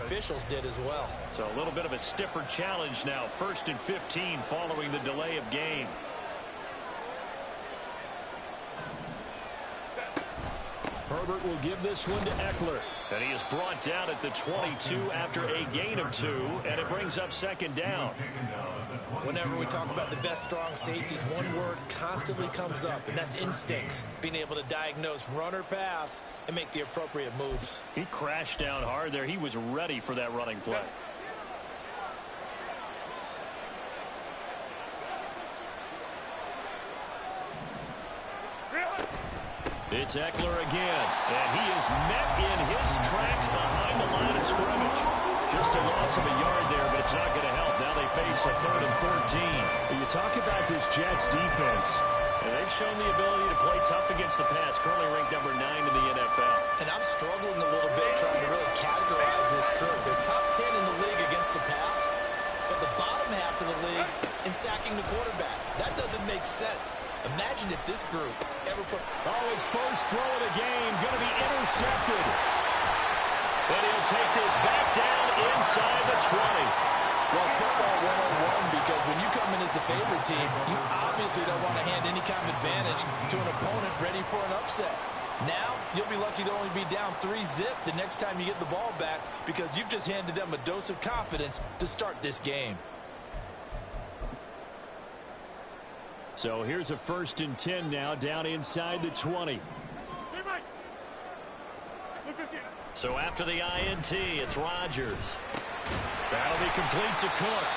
officials did as well. So a little bit of a stiffer challenge now. 1st and 15 following the delay of game. Herbert will give this one to Eckler. And he is brought down at the 22 after a gain of 2, and it brings up 2nd down. Whenever we talk about the best strong safeties, one word constantly comes up, and that's instincts. Being able to diagnose run or pass and make the appropriate moves. He crashed down hard there. He was ready for that running play. It's Eckler again, and he is met in his tracks behind the line of scrimmage. Just a loss of a yard there, but it's not going to help. Now they face a 3rd and 14. You talk about this Jets defense. And they've shown the ability to play tough against the pass, currently ranked number 9 in the NFL. And I'm struggling a little bit trying to really categorize this crew. They're top 10 in the league against the pass, but the bottom half of the league in sacking the quarterback. That doesn't make sense. Imagine if this group ever put... Oh, his first throw of the game going to be intercepted. And he'll take this back down inside the 20. Well, it's football 101 because when you come in as the favorite team, you obviously don't want to hand any kind of advantage to an opponent ready for an upset. Now, you'll be lucky to only be down 3-zip the next time you get the ball back because you've just handed them a dose of confidence to start this game. So here's a 1st and 10 now, down inside the 20. So after the INT, it's Rodgers. That'll be complete to Cook.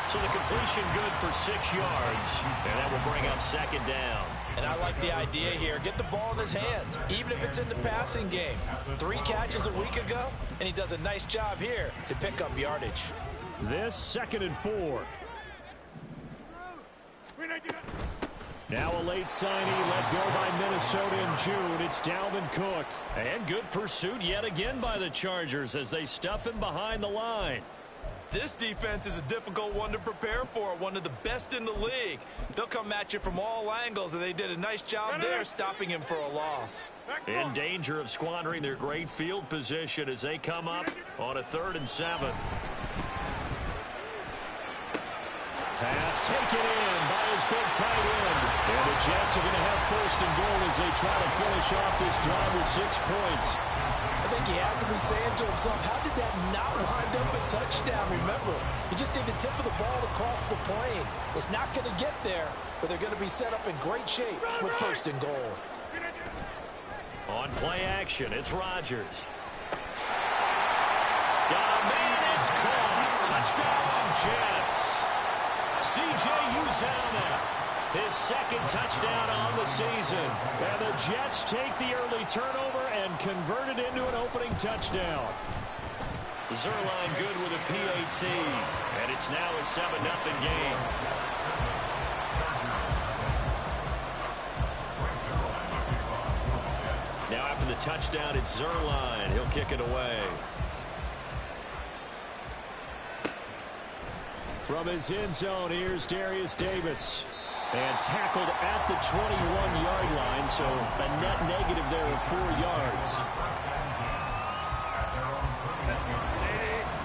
So the completion good for 6 yards, and that will bring up 2nd down. And I like the idea here. Get the ball in his hands, even if it's in the passing game. 3 catches a week ago, and he does a nice job here to pick up yardage. This 2nd and 4. Now a late signee let go by Minnesota in June. It's Dalvin Cook. And good pursuit yet again by the Chargers as they stuff him behind the line. This defense is a difficult one to prepare for, one of the best in the league. They'll come at you from all angles, and they did a nice job there stopping him for a loss. In danger of squandering their great field position as they come up on a 3rd and 7. Pass taken in by his big tight end. And the Jets are going to have 1st and goal as they try to finish off this drive with 6 points. I think he has to be saying to himself, how did that not wind up a touchdown? Remember, he just did the tip of the ball across the plane. It's not going to get there, but they're going to be set up in great shape with 1st and goal. On play action, it's Rodgers. Got a man, it's caught. Touchdown, Jets. C.J. Uzomah, his 2nd touchdown on the season. And the Jets take the early turnover and convert it into an opening touchdown. Zerline good with a PAT. And it's now a 7-0 game. Now after the touchdown, it's Zerline. He'll kick it away. From his end zone, here's Darius Davis. And tackled at the 21-yard line, so a net negative there of 4 yards.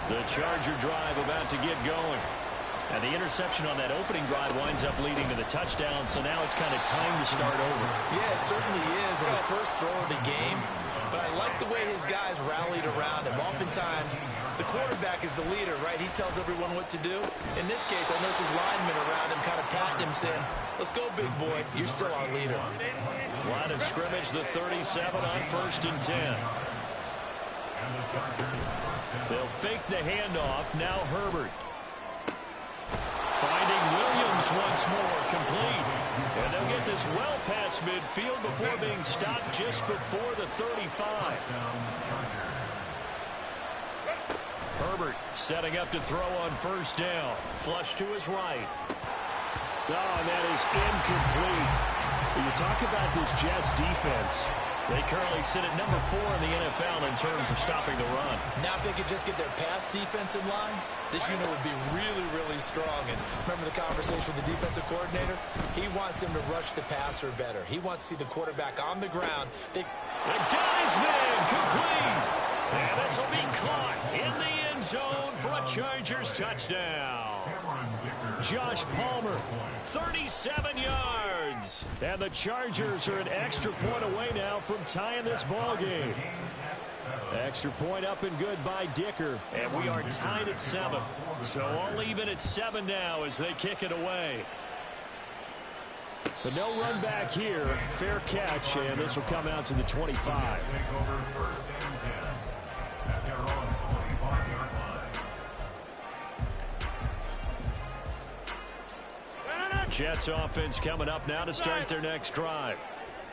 The Charger drive about to get going. And the interception on that opening drive winds up leading to the touchdown, so now it's kind of time to start over. Yeah, it certainly is, and his first throw of the game. But I like the way his guys rallied around him. Oftentimes, the quarterback is the leader, right? He tells everyone what to do. In this case, I notice his linemen around him kind of patting him, saying, let's go, big boy. You're still our leader. Line of scrimmage, the 37 on 1st and 10. They'll fake the handoff. Now Herbert. Finding Williams once more, complete. And they'll get this well past midfield before being stopped just before the 35. Herbert setting up to throw on 1st down. Flush to his right. Oh, and that is incomplete. When you talk about this Jets defense, they currently sit at number 4 in the NFL in terms of stopping the run. Now if they could just get their pass defense in line, this unit would be really, really strong. And remember the conversation with the defensive coordinator? He wants them to rush the passer better. He wants to see the quarterback on the ground. The guy's man complete. And this will be caught Chargers touchdown. Josh Palmer, 37 yards. And the Chargers are an extra point away now from tying this ball game. Extra point up and good by Dicker. And we are tied at 7. So all even at 7 now as they kick it away. But no run back here. Fair catch, and this will come out to the 25. Jets offense coming up now to start their next drive.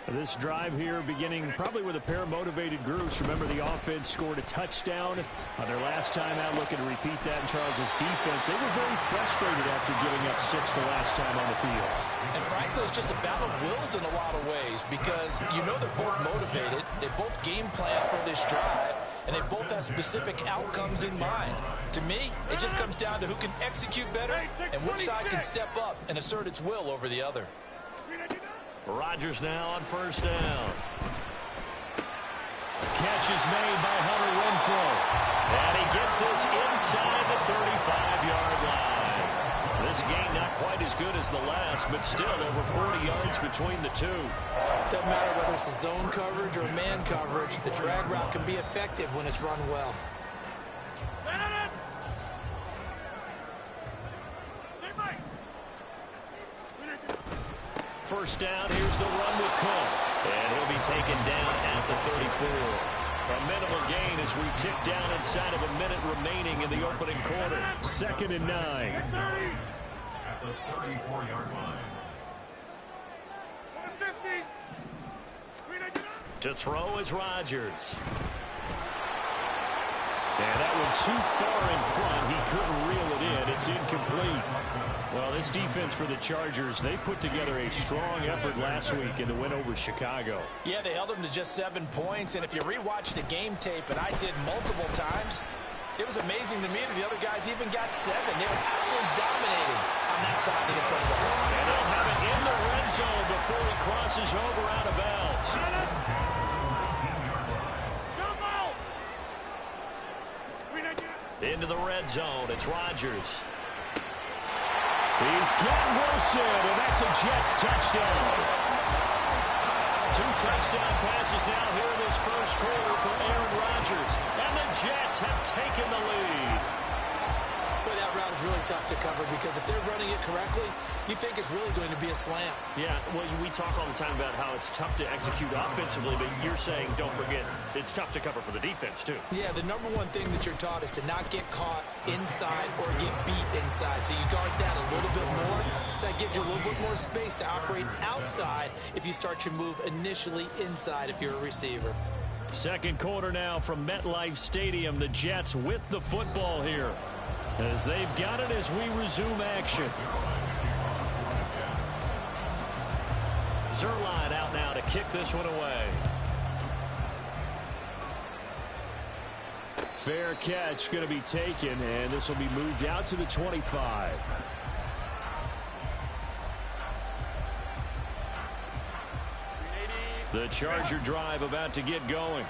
This drive here beginning probably with a pair of motivated groups. Remember, the offense scored a touchdown on their last time out, looking to repeat that in Charles' defense. They were very frustrated after giving up 6 the last time on the field. And frankly, it's just a battle of wills in a lot of ways because you know they're both motivated. They both game plan for this drive, and they both have specific outcomes in mind. To me, it just comes down to who can execute better and which side can step up and assert its will over the other. Rodgers now on first down. Catch is made by Hunter Renfrow. And he gets this inside the 35-yard line. This game not quite as good as the last, but still over 40 yards between the two. Doesn't matter whether it's a zone coverage or man coverage, the drag route can be effective when it's run well. First down, here's the run with Cook. And he'll be taken down at the 34. A minimal gain as we tick down inside of a minute remaining in the opening quarter. 2nd and 9. At the 34-yard line. To throw is Rodgers. And that one too far in front. He couldn't reel it in. It's incomplete. Well, this defense for the Chargers, they put together a strong effort last week in the win over Chicago. Yeah, they held them to just 7 points, and if you rewatch the game tape, and I did multiple times, it was amazing to me that the other guys even got 7. They were absolutely dominating on that side of the football. And they'll have it in the red zone before he crosses over out of bounds. Into the red zone, it's Rodgers. He's got Wilson, and that's a Jets touchdown. 2 touchdown passes now here in this first quarter for Aaron Rodgers. And the Jets have taken the lead. Boy, that route is really tough to cover because if they're running it correctly, you think it's really going to be a slant. Yeah, well, we talk all the time about how it's tough to execute offensively, but you're saying, don't forget, it's tough to cover for the defense, too. Yeah, the number one thing that you're taught is to not get caught inside or get beat inside. So you guard that a little bit more. So that gives you a little bit more space to operate outside if you start your move initially inside if you're a receiver. Second quarter now from MetLife Stadium. The Jets with the football here as they've got it as we resume action. Zerline out now to kick this one away. Fair catch going to be taken, and this will be moved out to the 25. The Charger drive about to get going.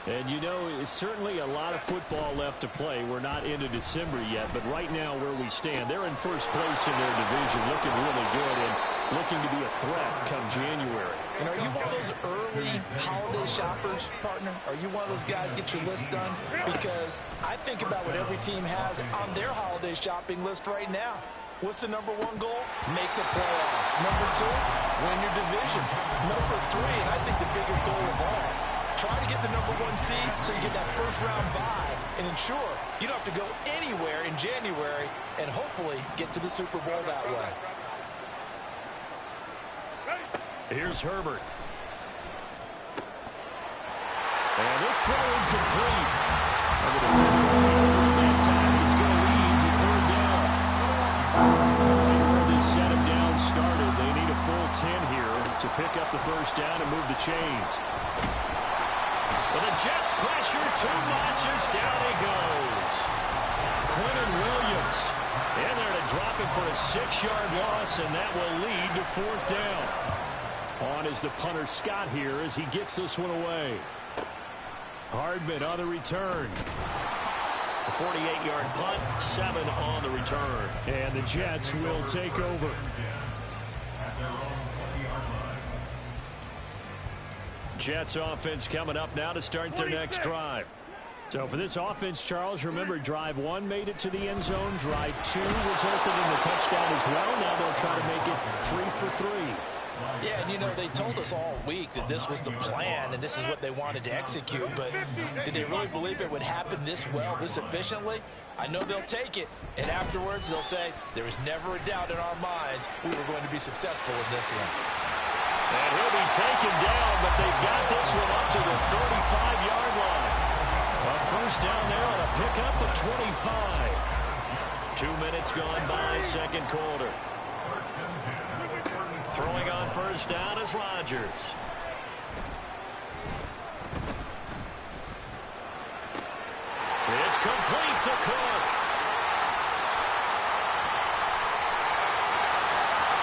And you know, it's certainly a lot of football left to play. We're not into December yet, but right now where we stand, they're in first place in their division, looking really good and looking to be a threat come January. And are you one of those early holiday shoppers, partner? Are you one of those guys get your list done? Because I think about what every team has on their holiday shopping list right now. What's the number 1 goal? Make the playoffs. Number 2, win your division. Number 3, and I think the biggest goal of all, try to get the number 1 seed so you get that first-round bye and ensure you don't have to go anywhere in January and hopefully get to the Super Bowl that way. Here's Herbert. And this throw incomplete. That time he's going to lead to 3rd down. And where this set him down started, they need a full 10 here to pick up the first down and move the chains. But the Jets pressure too much as down he goes. Quinton Williams in there to drop it for a 6-yard loss, and that will lead to 4th down. On is the punter Scott here as he gets this one away. Hardman on the return. 48-yard punt, 7 on the return. And the Jets will take over. Jets offense coming up now to start their next drive. So for this offense, Charles, remember, drive 1 made it to the end zone. Drive 2 resulted in the touchdown as well. Now they'll try to make it 3 for 3. Yeah, and you know, they told us all week that this was the plan and this is what they wanted to execute, but did they really believe it would happen this well, this efficiently? I know they'll take it, and afterwards they'll say, there was never a doubt in our minds we were going to be successful in this one. And he'll be taken down, but they've got this one up to the 35-yard line. A first down there on a pickup at 25. 2 minutes gone by, second quarter. Throwing on first down is Rodgers. It's complete to Cook.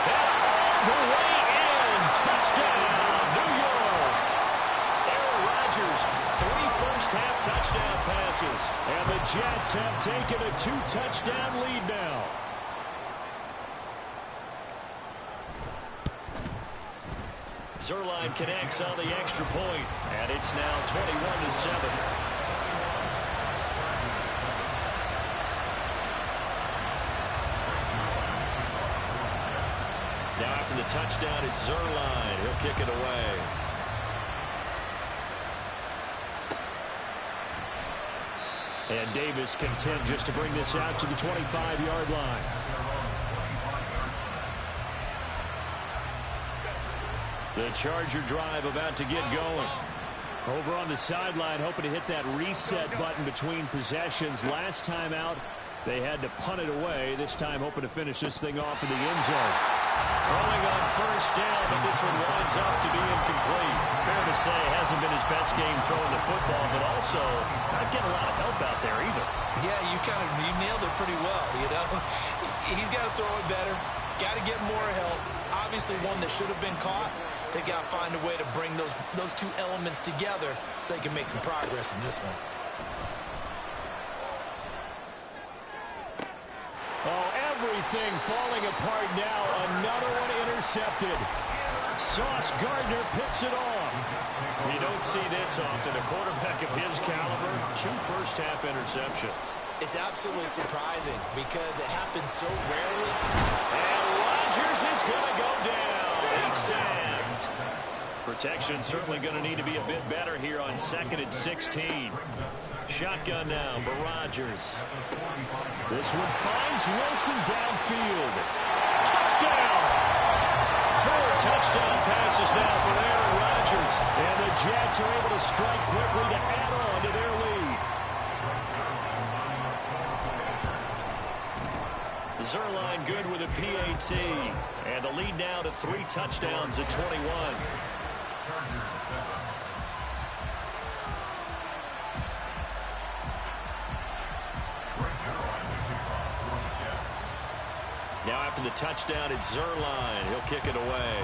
And all the way in. Touchdown, New York. Aaron Rodgers, 3 first-half touchdown passes. And the Jets have taken a 2-touchdown lead now. Zerline connects on the extra point, and it's now 21-7. Now after the touchdown, it's Zerline. He'll kick it away. And Davis content just to bring this out to the 25-yard line. The Charger drive about to get going. Over on the sideline, hoping to hit that reset button between possessions. Last time out, they had to punt it away. This time, hoping to finish this thing off in the end zone. Throwing on first down, but this one winds up to be incomplete. Fair to say, hasn't been his best game throwing the football, but also not getting a lot of help out there either. Yeah, you nailed it pretty well, you know. He's got to throw it better. Got to get more help. Obviously, one that should have been caught. They got to find a way to bring those two elements together so they can make some progress in this one. Oh, everything falling apart now. Another one intercepted. Sauce Gardner picks it off. You don't see this often. A quarterback of his caliber, 2 first-half interceptions. It's absolutely surprising because it happens so rarely. And Rodgers is going to go down. He's sacked. Protection certainly going to need to be a bit better here on 2nd and 16. Shotgun now for Rodgers. This one finds Wilson downfield. Touchdown! 4 touchdown passes now for Aaron Rodgers. And the Jets are able to strike quickly to add on to their lead. Zerline good with a PAT. And the lead now to 3 touchdowns at 21. Now after the touchdown, it's Zerline. He'll kick it away.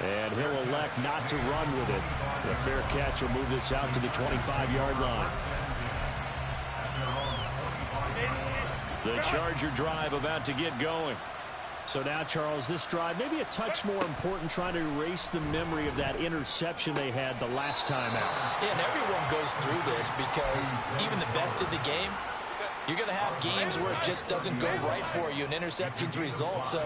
And he'll elect not to run with it. The fair catch will move this out to the 25-yard line. The Charger drive about to get going. So now, Charles, this drive maybe a touch more important, trying to erase the memory of that interception they had the last time out. Yeah, and everyone goes through this because even the best in the game, you're going to have games where it just doesn't go right for you and interceptions result. So,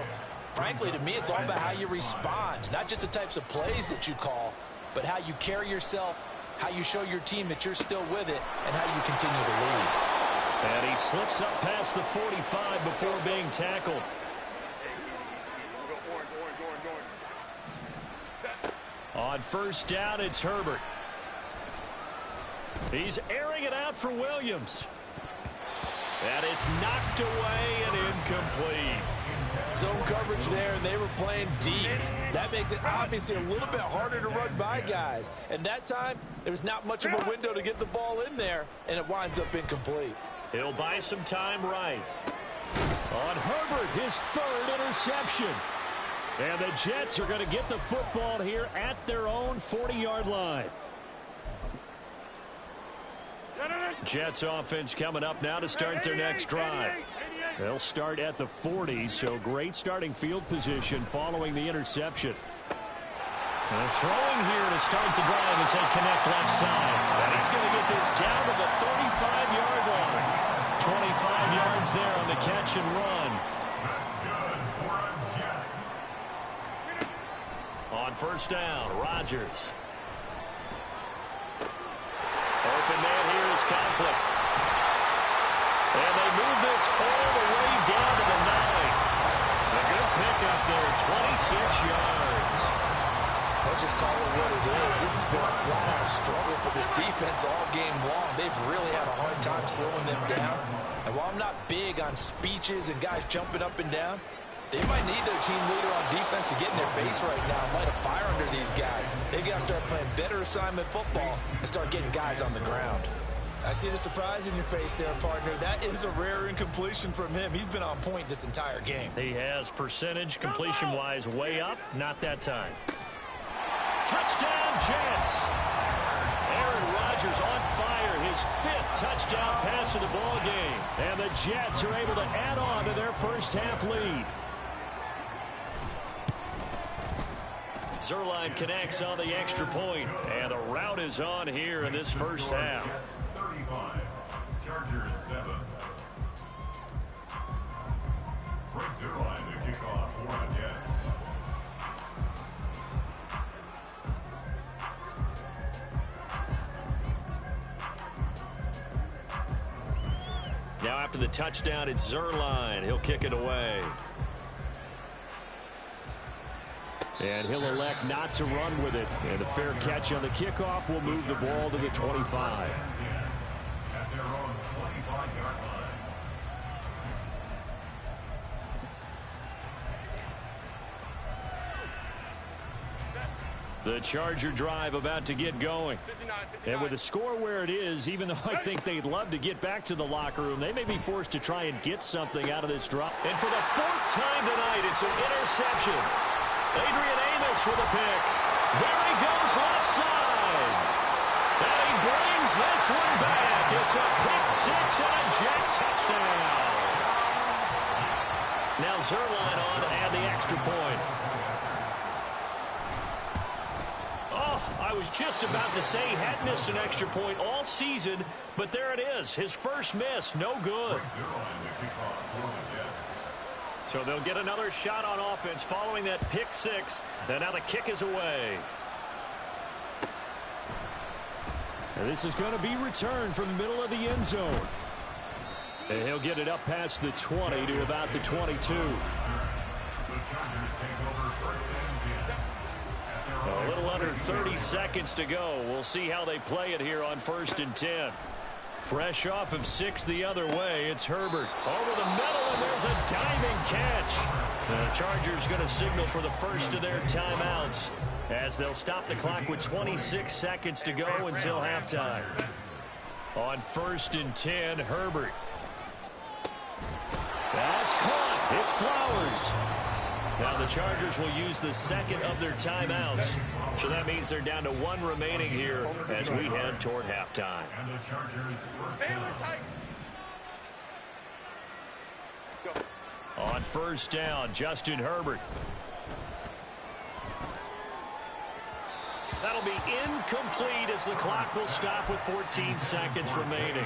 frankly, to me, it's all about how you respond, not just the types of plays that you call, but how you carry yourself, how you show your team that you're still with it, and how you continue to lead. And he slips up past the 45 before being tackled. On first down, it's Herbert. He's airing it out for Williams. And it's knocked away and incomplete. Zone coverage there, and they were playing deep. That makes it obviously a little bit harder to run by guys. And that time, there's not much of a window to get the ball in there, and it winds up incomplete. He'll buy some time right. On Herbert, his 3rd interception. And the Jets are going to get the football here at their own 40-yard line. Jets offense coming up now to start their next drive. They'll start at the 40, so great starting field position following the interception. And throwing here to start the drive as they connect left side. And he's going to get this down to the 35-yard line. 25 yards there on the catch and run. That's good for a Jets. On first down, Rodgers. Open man here is Conklin. And they move this all the way down to the 9. A good pickup there, 26 yards. Let's just call it what it is. This has been a flat-out struggle for this defense all game long. They've really had a hard time slowing them down. And while I'm not big on speeches and guys jumping up and down, they might need their team leader on defense to get in their face right now and light a fire under these guys. They've got to start playing better assignment football and start getting guys on the ground. I see the surprise in your face there, partner. That is a rare incompletion from him. He's been on point this entire game. He has percentage completion-wise way up, not that time. Touchdown, Jets. Aaron Rodgers on fire, his 5th touchdown pass of the ball game. And the Jets are able to add on to their first half lead. Zerline connects on the extra point, and the route is on here in this first half. 35, Chargers 7. Frank Zerline to kick off for the Jets. Now after the touchdown, it's Zerline. He'll kick it away. And he'll elect not to run with it. And a fair catch on the kickoff will move the ball to the 25. At their own 25-yard line. The Charger drive about to get going. And with the score where it is, even though I think they'd love to get back to the locker room, they may be forced to try and get something out of this drop. And for the 4th time tonight, it's an interception. Adrian Amos with a pick. There he goes left side. And he brings this one back. It's a pick 6 and a Jet touchdown. Now Zerline on to add the extra point. I was just about to say he had missed an extra point all season, but there it is. His first miss, no good. So they'll get another shot on offense following that pick 6, and now the kick is away. And this is going to be returned from the middle of the end zone. And he'll get it up past the 20 to about the 22. A little under 30 seconds to go. We'll see how they play it here on 1st and 10. Fresh off of 6 the other way, it's Herbert. Over the middle, and there's a diving catch. The Chargers going to signal for the first of their timeouts as they'll stop the clock with 26 seconds to go until halftime. On 1st and 10, Herbert. That's caught. It's Flowers. Now the Chargers will use the 2nd of their timeouts. So that means they're down to 1 remaining here as we head toward halftime. And the Chargers On 1st down, Justin Herbert. That'll be incomplete as the clock will stop with 14 seconds remaining.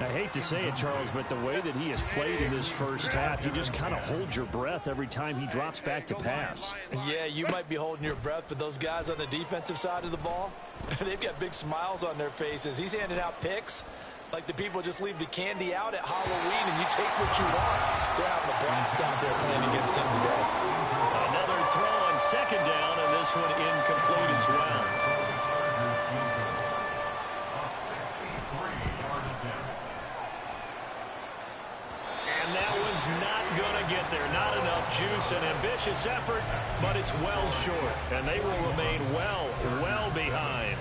I hate to say it, Charles, but the way that he has played in this first half, you just kind of hold your breath every time he drops back to pass. Yeah, you might be holding your breath, but those guys on the defensive side of the ball, they've got big smiles on their faces. He's handing out picks like the people just leave the candy out at Halloween and you take what you want. They're having a blast out there playing against him today. Another throw on 2nd down, and this one incomplete as well. And that one's not going to get there. Not enough juice. An ambitious effort, but it's well short. And they will remain well behind.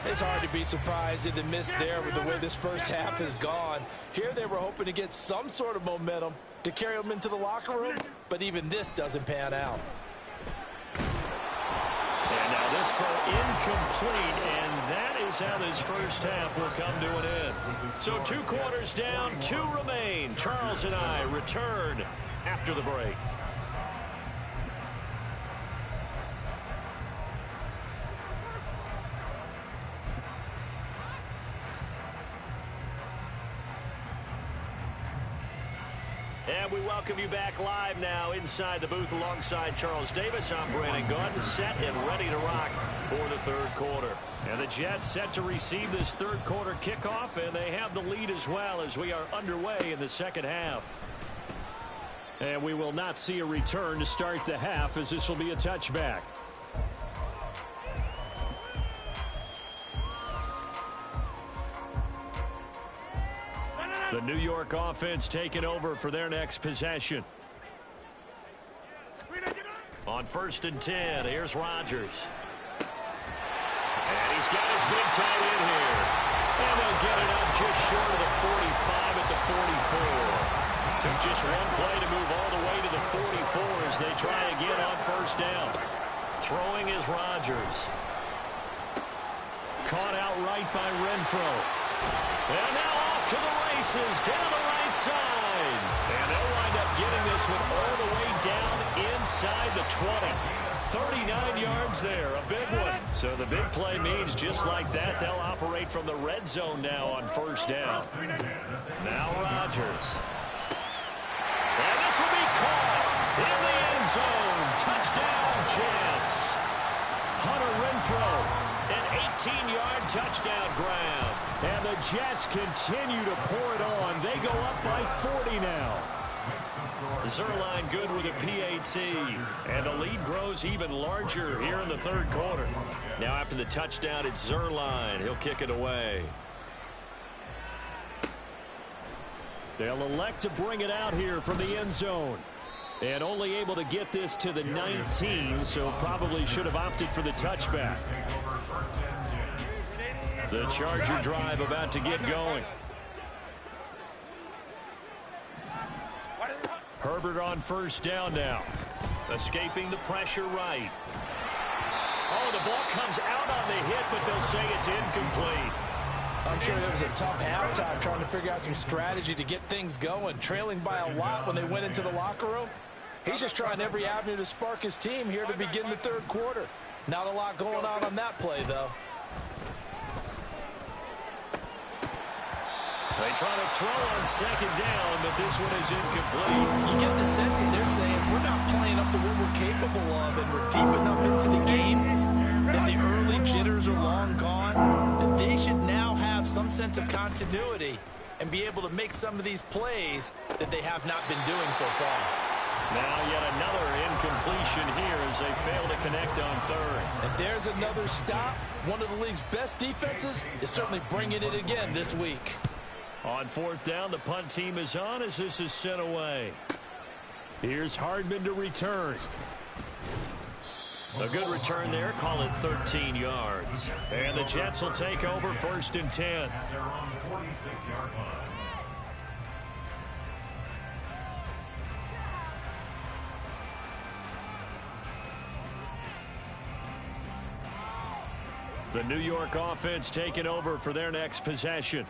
It's hard to be surprised at the miss there with the way this first half has gone. Here they were hoping to get some sort of momentum to carry them into the locker room, but even this doesn't pan out. And now this throw incomplete, and that is how this first half will come to an end. So 2 quarters down, 2 remain. Charles and I return after the break. And we welcome you back live now inside the booth alongside Charles Davis. I'm Brandon Gaudin, set and ready to rock for the third quarter. And the Jets set to receive this third quarter kickoff, and they have the lead as well as we are underway in the second half. And we will not see a return to start the half, as this will be a touchback. The New York offense taking over for their next possession. On 1st and 10, here's Rodgers. And he's got his big tight end here. And they'll get it up just short of the 45 at the 44. Took just one play to move all the way to the 44 as they try again on 1st down. Throwing is Rodgers. Caught outright by Renfro. And now off to the races down the right side. And they'll wind up getting this one all the way down inside the 20. 39 yards there, a big one. So the big play means just like that, they'll operate from the red zone now on 1st down. Now Rodgers. And this will be caught in the end zone. Touchdown, Jets. Hunter Renfro, an 18-yard touchdown grab. And the Jets continue to pour it on. They go up by 40 now. Zerline good with a PAT. And the lead grows even larger here in the third quarter. Now after the touchdown, it's Zerline. He'll kick it away. They'll elect to bring it out here from the end zone. And only able to get this to the 19, so probably should have opted for the touchback. The Charger drive about to get going. Herbert on 1st down now. Escaping the pressure right. Oh, the ball comes out on the hit, but they'll say it's incomplete. I'm sure it was a tough halftime trying to figure out some strategy to get things going. Trailing by a lot when they went into the locker room. He's just trying every avenue to spark his team here to begin the third quarter. Not a lot going on that play, though. They try to throw on 2nd down, but this one is incomplete. You get the sense that they're saying we're not playing up to what we're capable of, and we're deep enough into the game that the early jitters are long gone, that they should now have some sense of continuity and be able to make some of these plays that they have not been doing so far. Now yet another incompletion here as they fail to connect on 3rd. And there's another stop. One of the league's best defenses is certainly bringing it again this week. On 4th down, the punt team is on as this is sent away. Here's Hardman to return. A good return there. Call it 13 yards. And the Jets will take over 1st and 10. They're on the 46-yard line. The New York offense taking over for their next possession.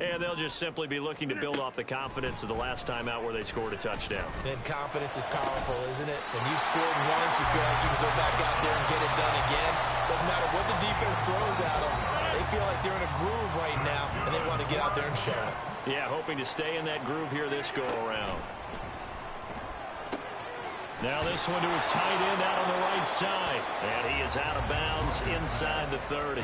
And they'll just simply be looking to build off the confidence of the last time out where they scored a touchdown. And confidence is powerful, isn't it? When you scored once, you feel like you can go back out there and get it done again. Doesn't matter what the defense throws at them. They feel like they're in a groove right now, and they want to get out there and show it. Yeah, hoping to stay in that groove here this go-around. Now this one to his tight end out on the right side. And he is out of bounds inside the 30.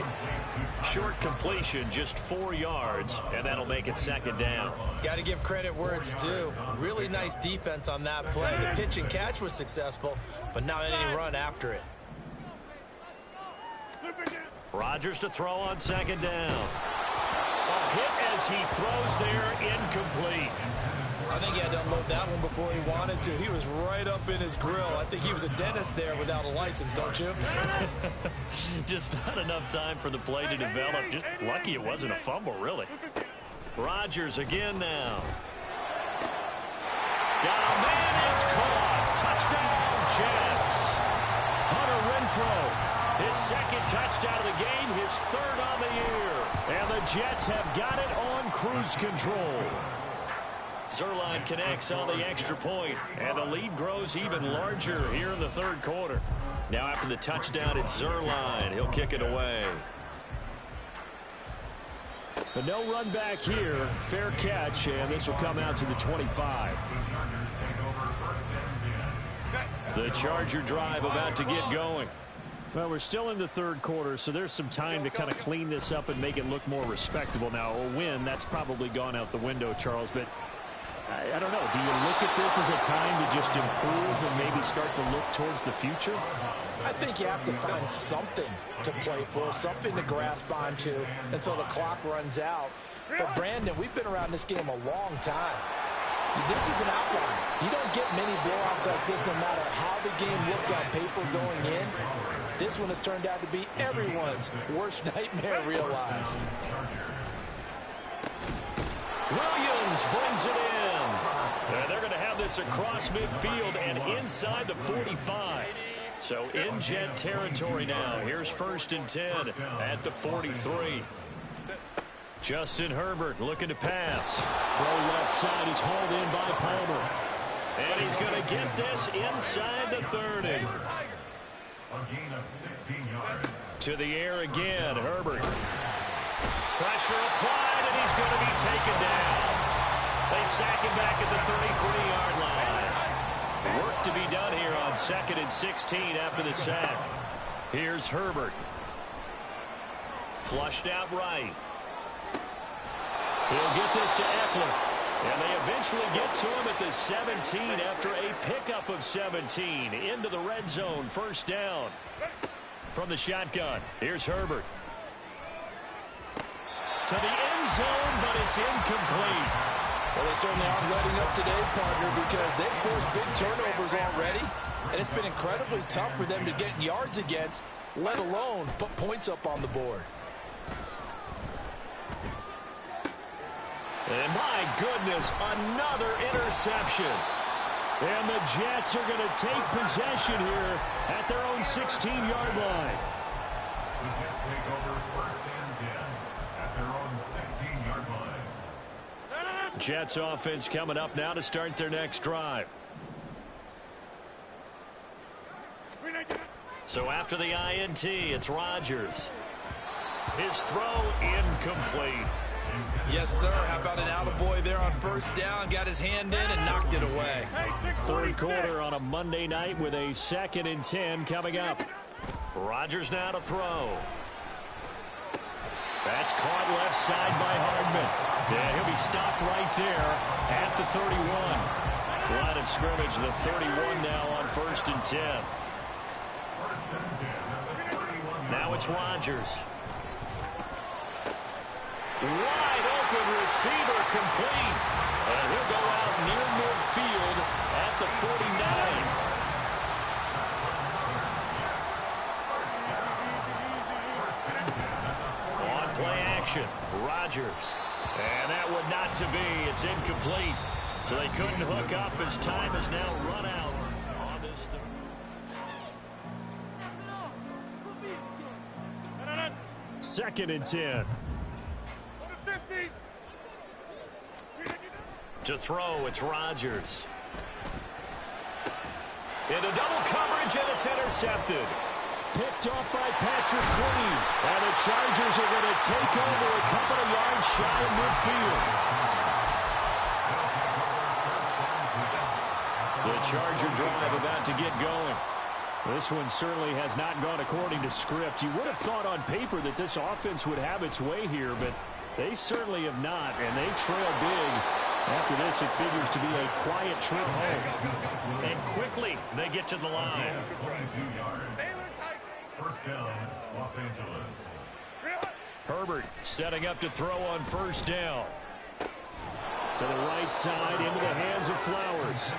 Short completion, just 4 yards, and that'll make it 2nd down. Got to give credit where it's due. Really nice defense on that play. The pitch and catch was successful, but not any run after it. Rodgers to throw on 2nd down. A hit as he throws there, incomplete. I think he had to unload that one before he wanted to. He was right up in his grill. I think he was a dentist there without a license, don't you? Just not enough time for the play to develop. Just lucky it wasn't a fumble, really. Rodgers again now. Got a man, it's caught. Touchdown, Jets. Hunter Renfro His second touchdown of the game, his third on the year. And the Jets have got it on cruise control. Zuerlein connects on the extra point, and the lead grows even larger here in the third quarter. Now after the touchdown, it's Zuerlein. He'll kick it away. But no run back here. Fair catch, and this will come out to the 25. The Charger drive about to get going. Well, we're still in the third quarter, so there's some time to kind of clean this up and make it look more respectable. Now, a win, that's probably gone out the window, Charles, but I don't know. Do you look at this as a time to just improve and maybe start to look towards the future? I think you have to find something to play for, something to grasp onto until the clock runs out. But, Brandon, we've been around this game a long time. This is an outlier. You don't get many blowouts like this no matter how the game looks on paper going in. This one has turned out to be everyone's worst nightmare realized. Williams brings it in. And they're going to have this across midfield and inside the 45. So in Jet territory now. Here's 1st and 10 at the 43. Justin Herbert looking to pass. Throw left side is hauled in by Palmer. And he's going to get this inside the 30. A gain of 16 yards. To the air again, Herbert. Pressure applied, and he's going to be taken down. They sack him back at the 33-yard line. Work to be done here on 2nd and 16 after the sack. Here's Herbert. Flushed out right. He'll get this to Eckler. And they eventually get to him at the 17 after a pickup of 17. Into the red zone, 1st down. From the shotgun, here's Herbert. To the end zone, but it's incomplete. Well, they certainly aren't letting up today, partner, because they've forced big turnovers already. And it's been incredibly tough for them to get yards against, let alone put points up on the board. And my goodness, another interception. And the Jets are going to take possession here at their own 16-yard line. The Jets take over 1st and 10 at their own 16-yard line. Jets offense coming up now to start their next drive. So after the INT, it's Rodgers. His throw incomplete. Yes, sir. How about an attaboy there on 1st down? Got his hand in and knocked it away. Third quarter on a Monday night with a 2nd and 10 coming up. Rodgers now to throw. That's caught left side by Hardman. And he'll be stopped right there at the 31. Line of scrimmage, the 31 now on 1st and 10. Now it's Rodgers. Wide open receiver complete. And he'll go out near midfield at the 49. On play action, Rodgers. And that would not to be. It's incomplete. So they couldn't hook up as time has now run out on this. 2nd and 10. To throw, it's Rodgers. Into double coverage, and it's intercepted. Picked off by Patrick Queen. And the Chargers are going to take over a couple of yards shy of midfield. The Charger drive about to get going. This one certainly has not gone according to script. You would have thought on paper that this offense would have its way here, but they certainly have not, and they trail big. After this, it figures to be a quiet trip home. And quickly, they get to the line. 22 yards. 1st down, Los Angeles. Herbert setting up to throw on 1st down. To the right side, into the hands of Flowers.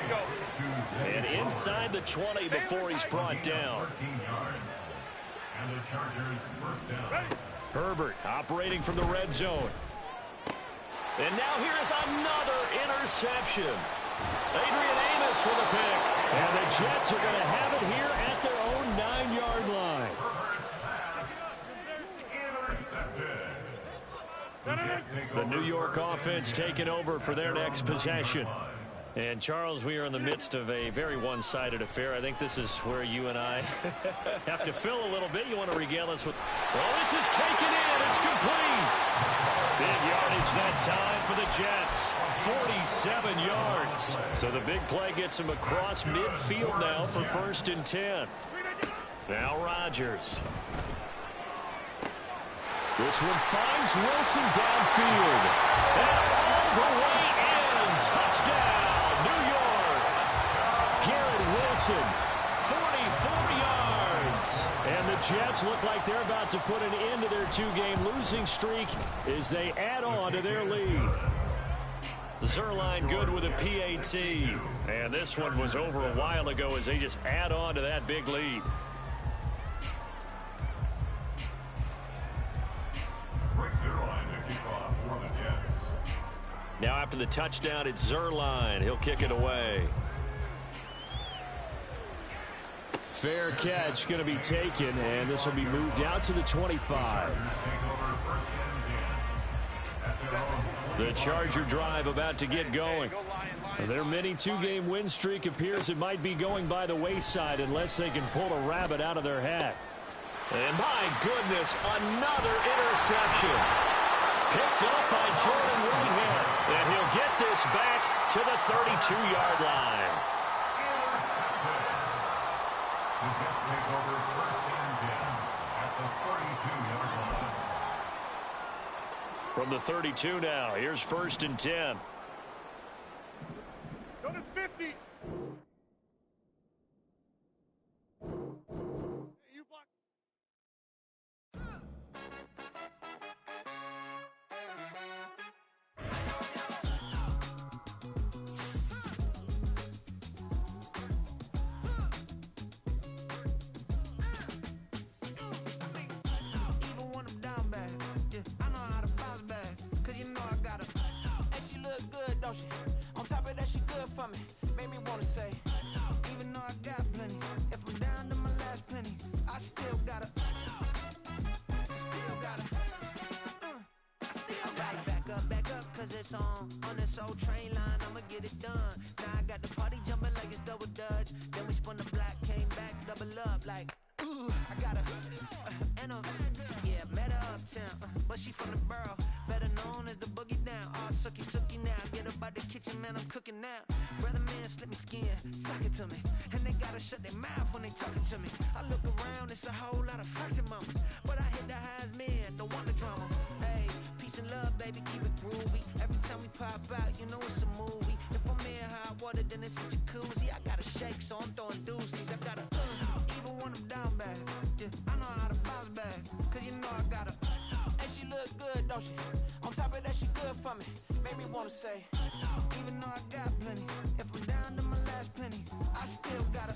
And inside the 20 before he's brought down. 13 yards. And the Chargers 1st down. Herbert operating from the red zone. And now here's another interception. Adrian Amos with a pick. And the Jets are going to have it here at their own 9-yard line. The New York offense taking over for their next possession. And, Charles, we are in the midst of a very one-sided affair. I think this is where you and I have to fill a little bit. You want to regale us with... Well, this is taken in. It's complete. Big yardage that time for the Jets. 47 yards. So the big play gets him across midfield now for 1st and 10. Now Rodgers. This one finds Wilson downfield. And all the way in. Touchdown, New York. Garrett Wilson, 44 yards. And the Jets look like they're about to put an end to their 2-game losing streak as they add on to their lead. Zerline good with a PAT. And this one was over a while ago as they just add on to that big lead. Now after the touchdown, it's Zerline. He'll kick it away. Fair catch going to be taken, and this will be moved out to the 25. The Charger drive about to get going. Their mini 2-game win streak appears it might be going by the wayside unless they can pull a rabbit out of their hat. And my goodness, another interception. Picked up by Jordan Whitehead. And he'll get this back to the 32-yard line. The Jets take over 1st and 10 at the 42-yard line. From the 32 now, here's 1st and 10. Go to 50. You block. Even when I'm down bad, yeah, I know how to bounce back. Cause you know I got her. And she look good, don't she? On top of that, she good for me. Made me wanna say, even though I got plenty, if I'm down to my last penny, I still gotta. Still gotta. I still gotta. Back up, cause it's on this old train line, I'ma get it done. Now I got the party jumping like it's double dutch. Then we spun the block, came back, double up like, ooh, I got her. And yeah, met her uptown, but she from the borough. Better known as the boogie down. All sookie now. Get up out the kitchen, man, I'm cooking now. Brother man, slip me skin, suck it to me. And they gotta shut their mouth when they talking to me. I look around, it's a whole lot of flexing mamas. But I hit the highs, man, don't want the drama. Hey, peace and love, baby, keep it groovy. Every time we pop out, you know it's a movie. If I'm in hot water, then it's a jacuzzi. I gotta shake, so I'm throwing deuces. I gotta, even when I'm down bad, yeah, I know how to bounce back. Cause you know I got her. And she look good, don't she? On top of that, she good for me. Made me wanna say, even though I got plenty, if I'm down to my last penny, I still gotta.